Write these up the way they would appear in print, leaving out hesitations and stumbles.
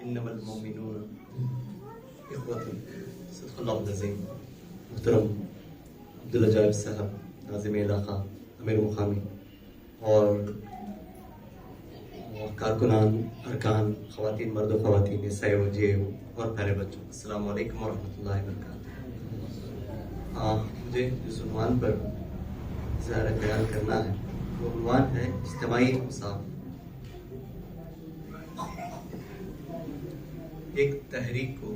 انما المؤمنون اخوۃ. صدق اللہ العظیم. محترم عبدالعجائب صاحب، ناظم علاقہ، امیر مقامی اور کارکنان، ارکان، خواتین، مرد و خواتین، عیسائی و جے اور پیارے بچوں، السلام علیکم ورحمۃ اللہ وبرکاتہ. مجھے جس عنوان پر اظہار خیال کرنا ہے وہ عنوان ہے اجتماعی اوصاف. ایک تحریک کو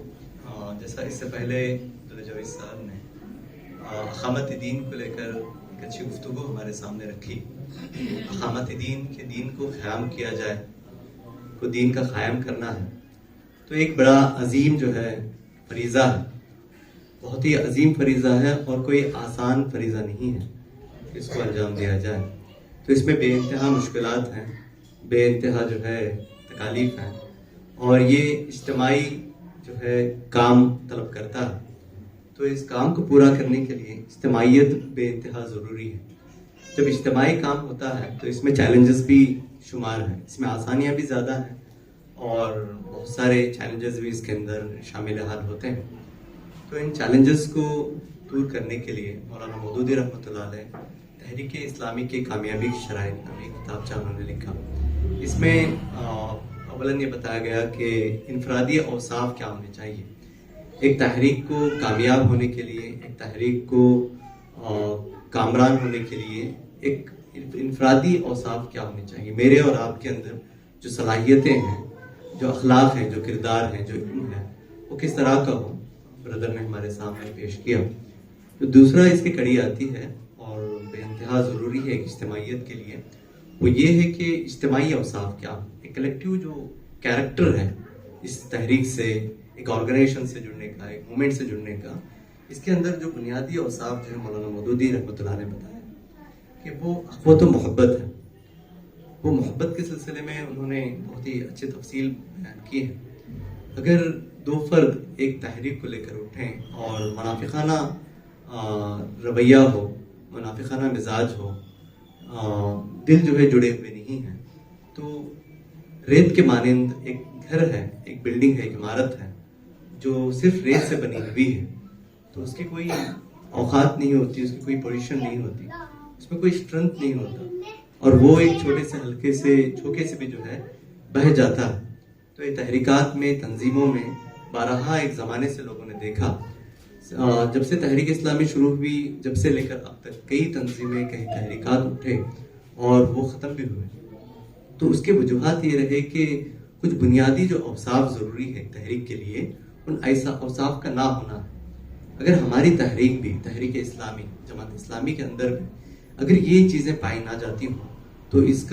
جیسا اس سے پہلے عبدالعجائب صاحب نے اقامت دین کو لے کر ایک اچھی گفتگو ہمارے سامنے رکھی. اقامت دین کے دین کو قیام کیا جائے، کو دین کا قائم کرنا ہے تو ایک بڑا عظیم جو ہے فریضہ ہے، بہت ہی عظیم فریضہ ہے اور کوئی آسان فریضہ نہیں ہے کہ اس کو انجام دیا جائے. تو اس میں بے انتہا مشکلات ہیں، بے انتہا جو ہے تکالیف ہیں اور یہ اجتماعی جو ہے کام طلب کرتا ہے. تو اس کام کو پورا کرنے کے لیے اجتماعیت بے انتہا ضروری ہے. جب اجتماعی کام ہوتا ہے تو اس میں چیلنجز بھی شمار ہیں، اس میں آسانیاں بھی زیادہ ہیں اور بہت سارے چیلنجز بھی اس کے اندر شامل حال ہوتے ہیں. تو ان چیلنجز کو دور کرنے کے لیے مولانا مودودی رحمۃ اللہ علیہ تحریک اسلامی کی کامیابی کی شرائط نامی کتابچہ انہوں نے لکھا. اس میں اولاً یہ بتایا گیا کہ انفرادی اوصاف کیا ہونے چاہیے. ایک تحریک کو کامیاب ہونے کے لیے، ایک تحریک کو کامران ہونے کے لیے ایک انفرادی اوصاف کیا ہونے چاہیے. میرے اور آپ کے اندر جو صلاحیتیں ہیں، جو اخلاق ہیں، جو کردار ہیں، جو علم ہے، وہ کس طرح کا ہو، برادر نے ہمارے سامنے پیش کیا. تو دوسرا اس کی کڑی آتی ہے اور بے انتہا ضروری ہے ایک اجتماعیت کے لیے، وہ یہ ہے کہ اجتماعی اوصاف کیا ہو. ایک کلیکٹیو جو کیریکٹر ہے اس تحریک سے، ایک آرگنائزیشن سے جڑنے کا، ایک مومنٹ سے جڑنے کا، اس کے اندر جو بنیادی اوصاف جو ہے مولانا مودودی رحمۃ اللہ نے بتایا کہ وہ اخوت و محبت ہے. وہ محبت کے سلسلے میں انہوں نے بہت ہی اچھی تفصیل بیان کی ہے. اگر دو فرد ایک تحریک کو لے کر اٹھیں اور منافقانہ رویہ ہو، منافقانہ مزاج ہو، دل جو ہے جڑے ہوئے نہیں ہیں، تو ریت کے مانند ایک گھر ہے، ایک بلڈنگ ہے، ایک عمارت ہے جو صرف ریت سے بنی ہوئی ہے، تو اس کی کوئی اوقات نہیں ہوتی، اس کی کوئی پوزیشن نہیں ہوتی، اس میں کوئی اسٹرنتھ نہیں ہوتا اور وہ ایک چھوٹے سے ہلکے سے جھوکے سے بھی جو ہے بہہ جاتا ہے. تو یہ تحریکات میں، تنظیموں میں بارہا ایک زمانے سے لوگوں نے دیکھا، جب سے تحریک اسلامی شروع ہوئی، جب سے لے کر اب تک کئی تنظیمیں، کئی تحریکات اٹھے اور وہ ختم بھی ہوئے. تو اس کے وجوہات یہ رہے کہ کچھ بنیادی جو اوصاف ضروری ہے تحریک کے لیے، ان ایسا اوصاف کا نہ ہونا. اگر ہماری تحریک بھی، تحریک اسلامی، جماعت اسلامی کے اندر بھی اگر یہ چیزیں پائی نہ جاتی ہوں تو اس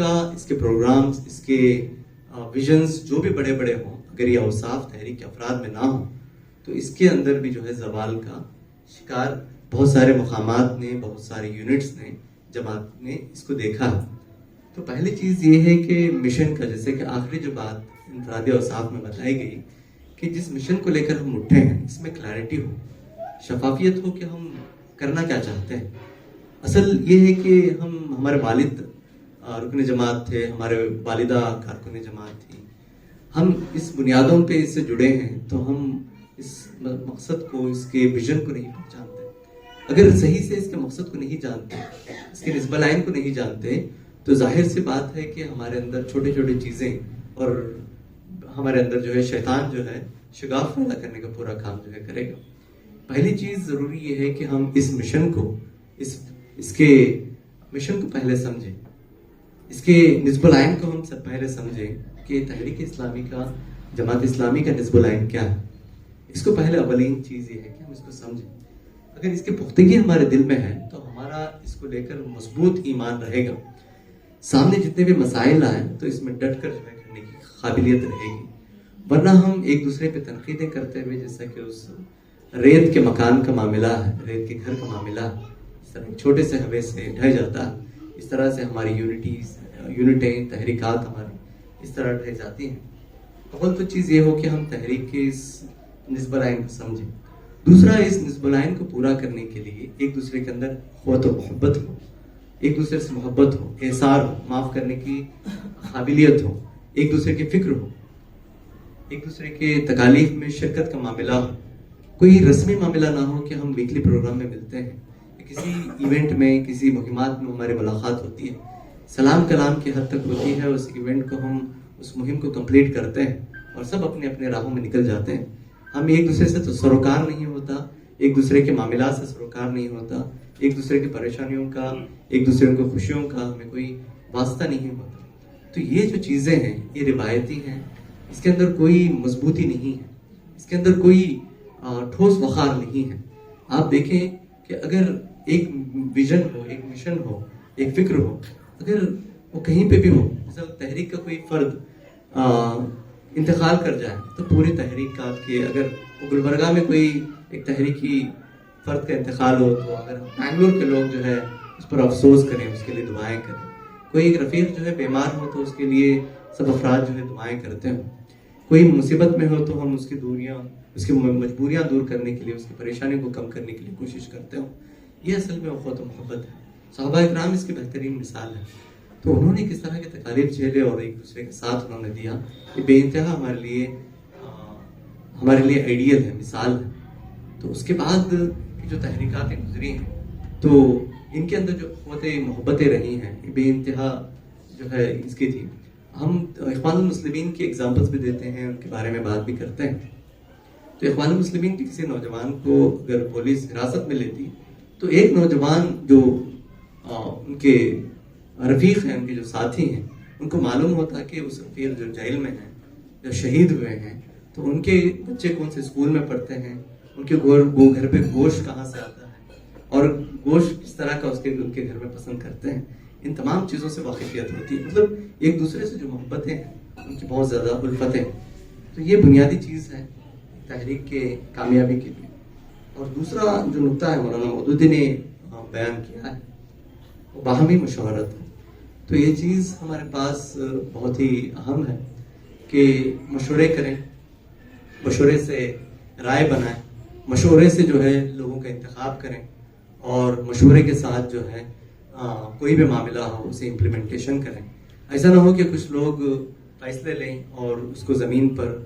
کے پروگرامز، اس کے ویژنز جو بھی بڑے بڑے ہوں، اگر یہ اوصاف تحریک کے افراد میں نہ ہوں تو اس کے اندر بھی جو ہے زوال کا شکار بہت سارے مقامات نے، بہت سارے یونٹس نے، جماعت نے اس کو دیکھا. تو پہلی چیز یہ ہے کہ مشن کا، جیسے کہ آخری جو بات انفرادی اوصاف میں بتائی گئی کہ جس مشن کو لے کر ہم اٹھے ہیں اس میں کلیئرٹی ہو، شفافیت ہو کہ ہم کرنا کیا چاہتے ہیں. اصل یہ ہے کہ ہمارے والد رکن جماعت تھے، ہمارے والدہ کارکن جماعت تھی، ہم اس بنیادوں پہ اس سے جڑے ہیں تو ہم اس مقصد کو، اس کے ویژن کو نہیں پہچانتے. اگر صحیح سے اس کے مقصد کو نہیں جانتے، اس کے نسب العین کو نہیں جانتے تو ظاہر سی بات ہے کہ ہمارے اندر چھوٹی چھوٹی چیزیں اور ہمارے اندر جو ہے شیطان جو ہے شگاف پیدا کرنے کا پورا کام جو ہے کرے گا. پہلی چیز ضروری یہ ہے کہ ہم اس مشن کو، اس کے مشن کو پہلے سمجھیں، اس کے نسب العین کو ہم سب پہلے سمجھیں کہ تحریک اسلامی کا، جماعت اسلامی کا نسب العین کیا ہے. اس کو پہلے اولین چیز یہ ہے کہ ہم اس کو سمجھیں. اگر اس کی پختگی ہمارے دل میں ہے تو ہمارا اس کو لے کر مضبوط ایمان رہے گا. سامنے جتنے بھی مسائل آئیں تو اس میں ڈٹ کر جو ہے کرنے کی قابلیت رہے گی. ورنہ ہم ایک دوسرے پہ تنقیدیں کرتے ہوئے، جیسا کہ اس ریت کے مکان کا معاملہ ہے، ریت کے گھر کا معاملہ ہے، اس طرح چھوٹے سے ہوے سے ڈھہ جاتا ہے. اس طرح سے ہماری یونٹیں، تحریکات ہماری اس طرح ڈھہ جاتی ہیں. اول تو چیز یہ ہو کہ ہم تحریک کے اس نسب العین کو سمجھیں. دوسرا، اس نسب العین کو پورا کرنے کے لیے ایک دوسرے کے اندر قوت و محبت ہو، ایک دوسرے سے محبت ہو، احسار ہو، معاف کرنے کی قابلیت ہو، ایک دوسرے کی فکر ہو. ایک دوسرے کے تکالیف میں شرکت کا معاملہ ہو، کوئی رسمی معاملہ نہ ہو کہ ہم ویکلی پروگرام میں ملتے ہیں، کسی ایونٹ میں، کسی مہمات میں ہماری ملاقات ہوتی ہے، سلام کلام کی حد تک ہوتی ہے، اس ایونٹ کو ہم اس مہم کو کمپلیٹ کرتے ہیں اور سب اپنے اپنے راہوں میں نکل جاتے ہیں. ہم ایک دوسرے سے تو سروکار نہیں ہوتا، ایک دوسرے کے معاملات سے سروکار نہیں ہوتا، ایک دوسرے کی پریشانیوں کا، ایک دوسرے کی خوشیوں کا ہمیں کوئی واسطہ نہیں ہوتا. تو یہ جو چیزیں ہیں یہ روایتی ہیں، اس کے اندر کوئی مضبوطی نہیں ہے، اس کے اندر کوئی ٹھوس وقار نہیں ہے. آپ دیکھیں کہ اگر ایک ویژن ہو، ایک مشن ہو، ایک فکر ہو، اگر وہ کہیں پہ بھی ہو، مثلا تحریک کا کوئی فرد انتقال کر جائے تو پوری تحریکات کے، اگر گلبرگہ میں کوئی ایک تحریکی فرد کا انتقال ہو تو اگر بنگلور کے لوگ جو ہے اس پر افسوس کریں، اس کے لیے دعائیں کریں. کوئی ایک رفیق جو ہے بیمار ہو تو اس کے لیے سب افراد جو ہے دعائیں کرتے ہیں. کوئی مصیبت میں ہو تو ہم اس کی دوریاں، اس کی مجبوریاں دور کرنے کے لیے، اس کی پریشانی کو کم کرنے کے لیے کوشش کرتے ہوں. یہ اصل میں اخوت و محبت ہے. صحابہ اکرام اس کی بہترین مثال ہے. تو انہوں نے کس طرح کے تکالیف جھیلے اور ایک دوسرے کے ساتھ انہوں نے دیا، یہ بے انتہا ہمارے لیے آئیڈیل ہے، مثال ہے. تو اس کے بعد کی جو تحریکاتیں گزری ہیں تو ان کے اندر جو قوت محبتیں رہی ہیں یہ بے انتہا جو ہے اس کی تھی. ہم اخوان المسلمین کی ایگزامپلس بھی دیتے ہیں، ان کے بارے میں بات بھی کرتے ہیں. تو اخوان المسلمین کے کسی نوجوان کو اگر پولیس حراست میں لیتی تو ایک نوجوان جو ان کے رفیق ہیں، ان کے جو ساتھی ہیں، ان کو معلوم ہوتا کہ اس رفیق جو جیل میں ہیں، جو شہید ہوئے ہیں، تو ان کے بچے کون سے اسکول میں پڑھتے ہیں، ان کے گھر پہ گوشت کہاں سے آتا ہے اور گوشت کس طرح کا ان کے گھر میں پسند کرتے ہیں. ان تمام چیزوں سے واقفیت ہوتی ہے. مطلب ایک دوسرے سے جو محبتیں ہیں ان کی بہت زیادہ الفتیں. تو یہ بنیادی چیز ہے تحریک کے کامیابی کے لیے. اور دوسرا جو نقطہ ہے مولانا مودودی نے بیان کیا ہے وہ باہمی مشاورت ہے. تو یہ چیز ہمارے پاس بہت ہی اہم ہے کہ مشورے کریں، مشورے سے رائے بنائیں، مشورے سے جو ہے لوگوں کا انتخاب کریں اور مشورے کے ساتھ جو ہے کوئی بھی معاملہ ہو اسے امپلیمنٹیشن کریں. ایسا نہ ہو کہ کچھ لوگ فیصلے لیں اور اس کو زمین پر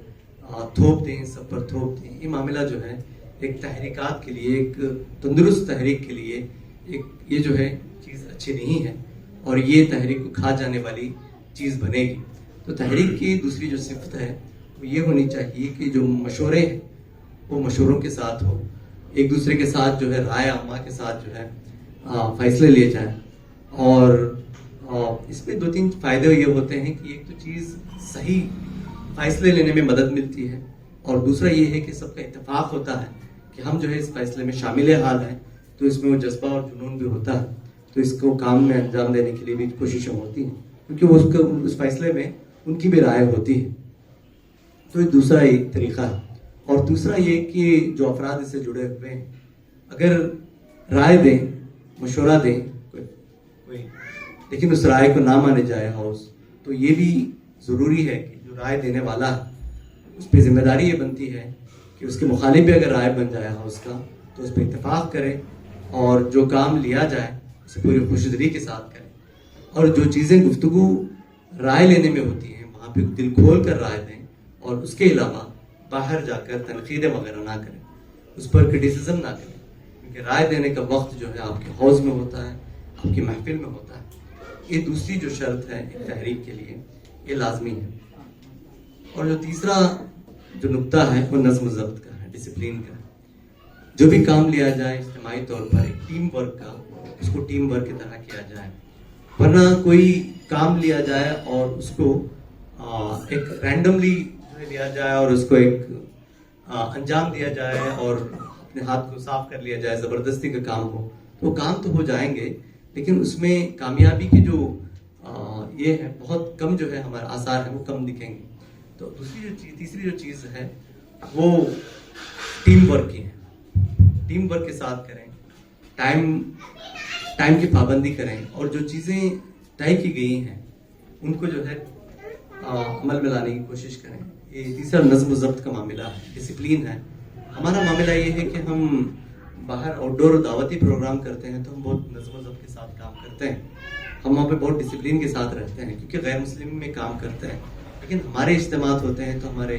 تھوپ دیں، سب پر تھوپ دیں. یہ معاملہ جو ہے ایک تحریکات کے لیے، ایک تندرست تحریک کے لیے یہ جو ہے چیز اچھی نہیں ہے اور یہ تحریک کو کھا جانے والی چیز بنے گی. تو تحریک کی دوسری جو صفت ہے وہ یہ ہونی چاہیے کہ جو مشورے ہیں وہ مشوروں کے ساتھ ہو، ایک دوسرے کے ساتھ جو ہے رائے عامہ کے ساتھ جو ہے فیصلے لیے جائیں. اور اس میں 2-3 فائدے یہ ہوتے ہیں کہ ایک تو چیز صحیح فیصلے لینے میں مدد ملتی ہے، اور دوسرا یہ ہے کہ سب کا اتفاق ہوتا ہے کہ ہم جو ہے اس فیصلے میں شامل حال ہیں. تو اس میں وہ جذبہ اور جنون بھی ہوتا ہے، تو اس کو کام میں انجام دینے کے لیے بھی کوششیں ہوتی ہیں کیونکہ اس فیصلے میں ان کی بھی رائے ہوتی ہے. تو یہ دوسرا ایک طریقہ ہے. اور دوسرا یہ کہ جو افراد اس سے جڑے ہوئے ہیں اگر رائے دیں، مشورہ دیں کوئی، لیکن اس رائے کو نہ مانے جائے ہاؤس، تو یہ بھی ضروری ہے کہ جو رائے دینے والا ہے اس پہ ذمہ داری یہ بنتی ہے کہ اس کے مخالف بھی اگر رائے بن جائے ہاؤس کا تو اس پہ اتفاق کرے اور جو کام لیا جائے اسے پوری خوشدلی کے ساتھ کرے. اور جو چیزیں گفتگو رائے لینے میں ہوتی ہیں وہاں پہ دل کھول کر رائے دیں، اور اس کے علاوہ باہر جا کر تنقیدیں وغیرہ نہ کریں، اس پر کرٹیسزم نہ کریں، کیونکہ رائے دینے کا وقت جو ہے آپ کے حوض میں ہوتا ہے، آپ کی محفل میں ہوتا ہے. یہ دوسری جو شرط ہے ایک تحریک کے لیے یہ لازمی ہے. اور جو تیسرا جو نقطہ ہے وہ نظم و ضبط کا ہے، ڈسپلین کا ہے. جو بھی کام لیا جائے اجتماعی طور پر ایک ٹیم ورک کا، اس کو ٹیم ورک کی طرح کیا جائے. ورنہ کوئی کام لیا جائے اور اس کو ایک رینڈملی لیا جائے اور اس کو ایک انجام دیا جائے اور اپنے ہاتھ کو صاف کر لیا جائے، زبردستی کا کام ہو، تو کام تو ہو جائیں گے لیکن اس میں کامیابی کی جو یہ ہے بہت کم جو ہے ہمارے آثار ہیں وہ کم دکھیں گے. تو تیسری جو چیز ہے وہ ٹیم ورک کی ہے. ٹیم ورک کے ساتھ کریں، ٹائم کی پابندی کریں اور جو چیزیں طے کی گئی ہیں ان کو جو ہے عمل میں لانے کی کوشش کریں. یہ تیسرا نظم و ضبط کا معاملہ ہے، ڈسپلین ہے. ہمارا معاملہ یہ ہے کہ ہم باہر آؤٹ ڈور دعوتی پروگرام کرتے ہیں تو ہم بہت نظم و ضبط کے ساتھ کام کرتے ہیں، ہم وہاں پہ بہت ڈسپلین کے ساتھ رہتے ہیں کیونکہ غیر مسلم میں کام کرتے ہیں. لیکن ہمارے اجتماعات ہوتے ہیں تو ہمارے